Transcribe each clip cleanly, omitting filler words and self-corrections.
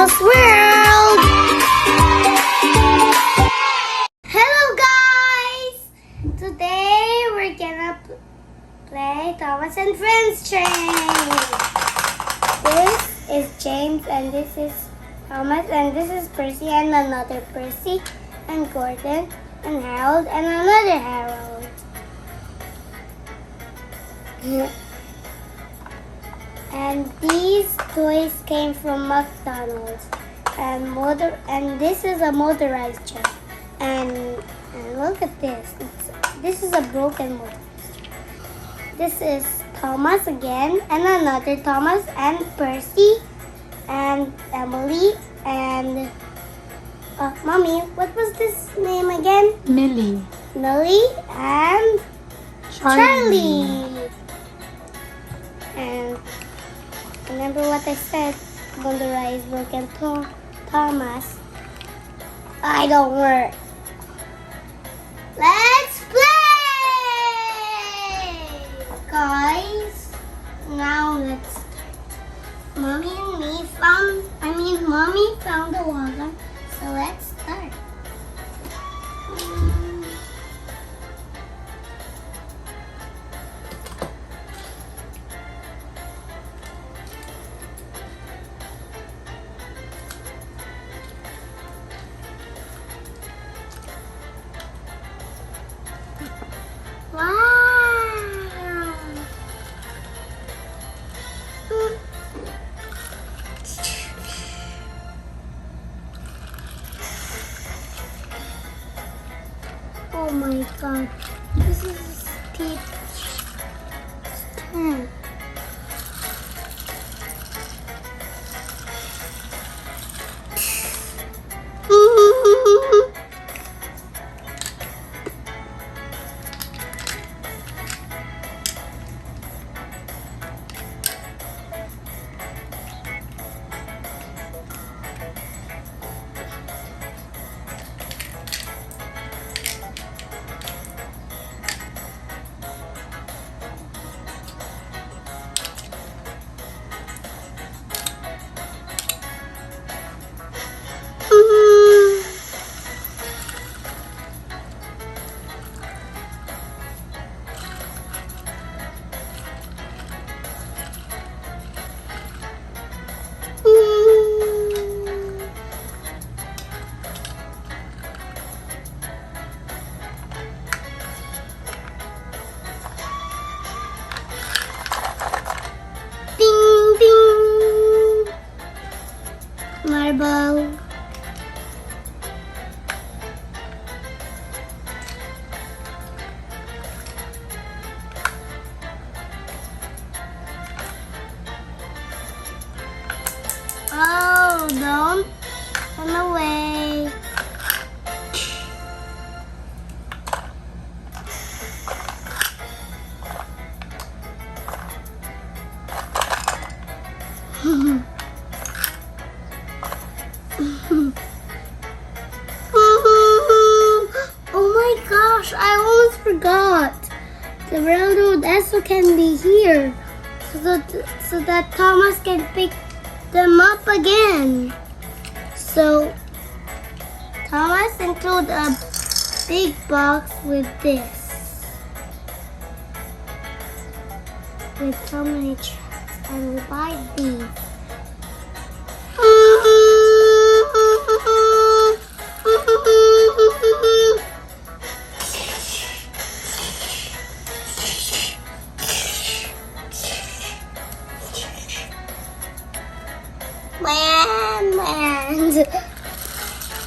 McDonald's world! Hello guys! Today we're gonna play Thomas and Friends train. This is James and this is Thomas and this is Percy and another Percy and Gordon and Harold and another Harold. And these toys came from McDonald's and this is a motorized chair. And look at this. This is a broken motorized chair. This is Thomas again and another Thomas and Percy and Emily and Mommy, what was this name again? Millie. Millie and Charlie. And remember what I said? Motorized broken Thomas. I don't work. Let's play, guys. Now let's start. Mommy found the water, so let's start. Wow! Oh my God! This is a steep turn. Marble. Oh, don't run away. Oh my gosh, I almost forgot. The railroad also can be here so that Thomas can pick them up again. So Thomas include a big box with this. With so many tracks and we buy these.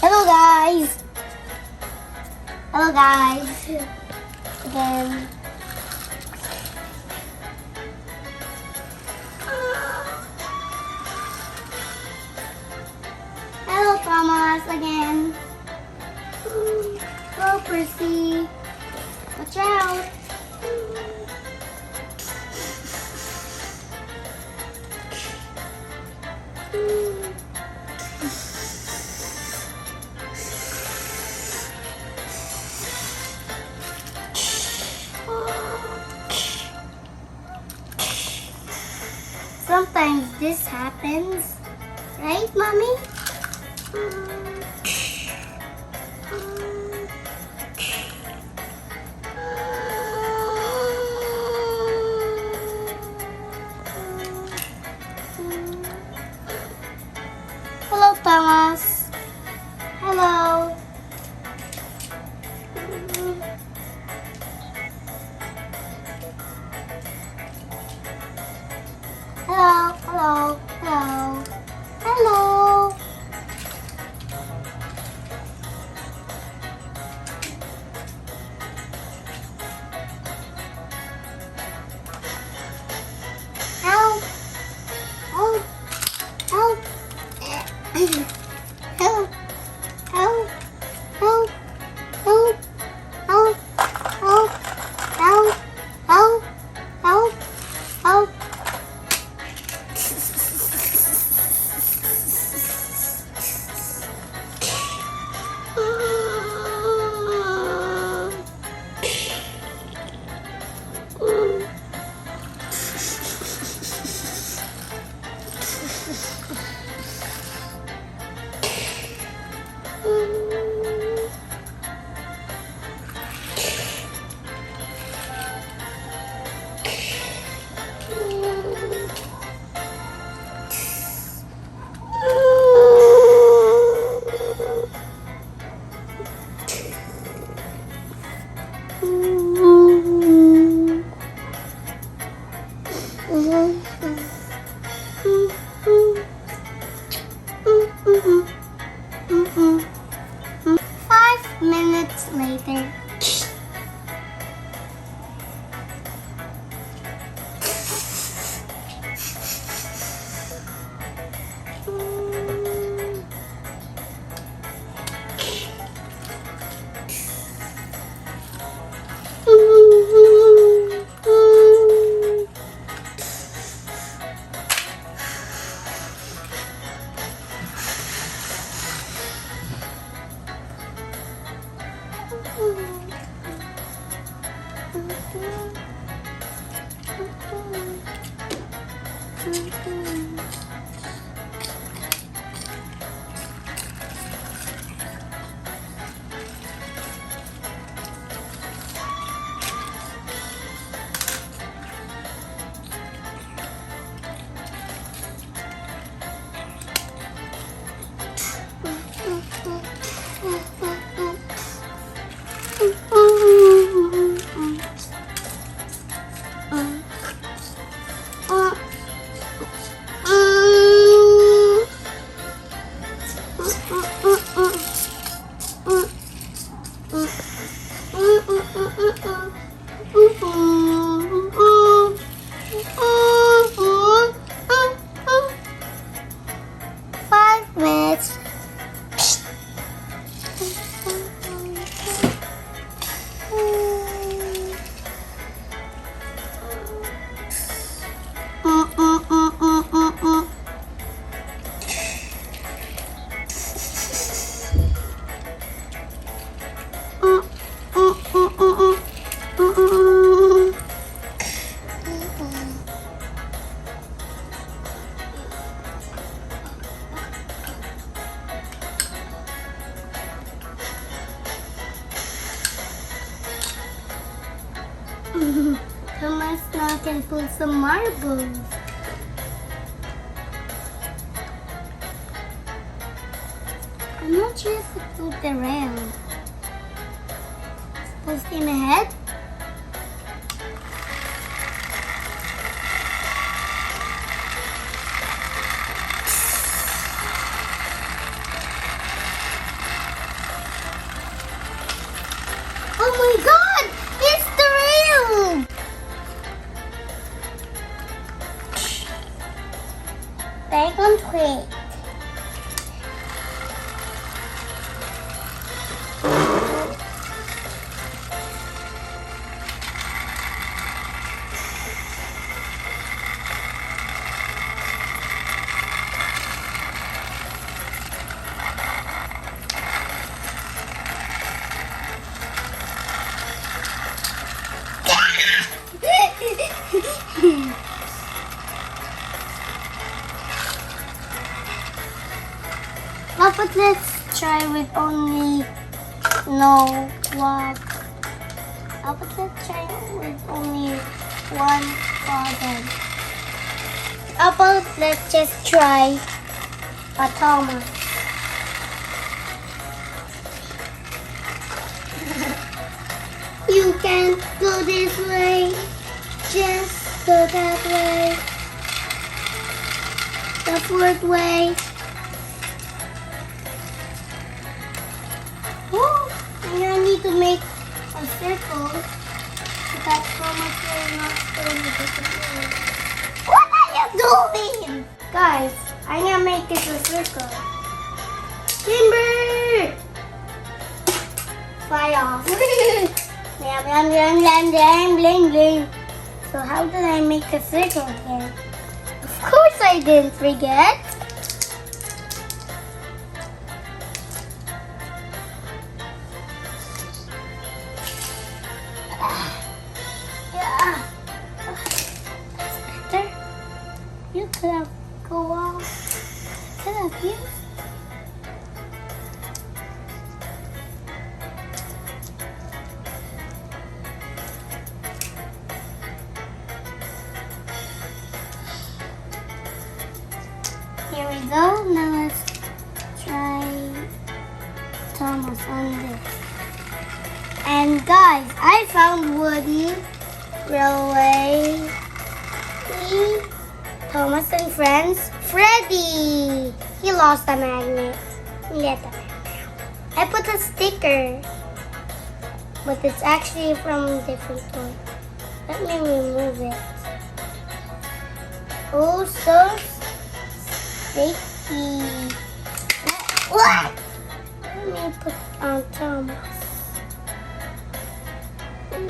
Hello guys. Hello guys. Again. Hello Thomas again. Hello Percy. Watch out. Sometimes this happens, right? it, Mommy? Hello, Thomas. Hello. Hello, hello, hello, hello. Help, help, help, help, help, help, help, help, help, help, help, help, help. Five minutes later. Thomas now can pull some marbles. I'm not sure if it moved around. Supposed to be in my head? Oh my god! It's the rail! Back on track. But let's try with only no what. But let's try with only one button. But let's just try a Thomas. You can't go this way, just go that way. The fourth way. Oh, and I need to make a circle. So that Thomas will not go in the different way. What are you doing? Guys, I'm gonna make this a circle. Timber! Fly off. Blam, blam, blam, blam, blam, bling, bling. So how did I make a circle here? Of course I didn't forget. Yeah. That's better. You could have go off. Could have used. Here we go. Now let's try Thomas on this. And guys, I found wooden railway. Thomas and friends. Freddy! He lost a magnet. Get the magnet. I put a sticker. But it's actually from a different toy. Let me remove it. Oh, so sticky. What? Let me put on Thomas. It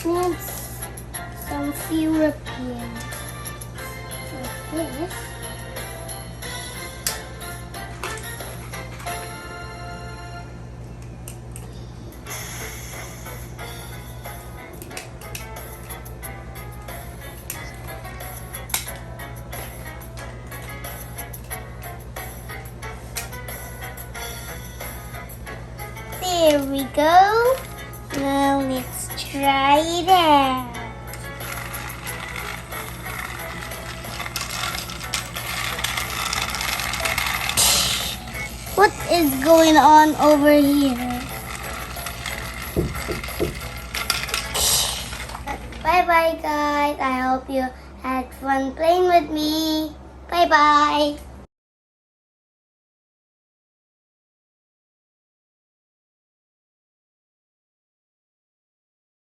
needs some European. Like this. There we go. Now let's try it out. What is going on over here? Bye bye guys. I hope you had fun playing with me. Bye bye.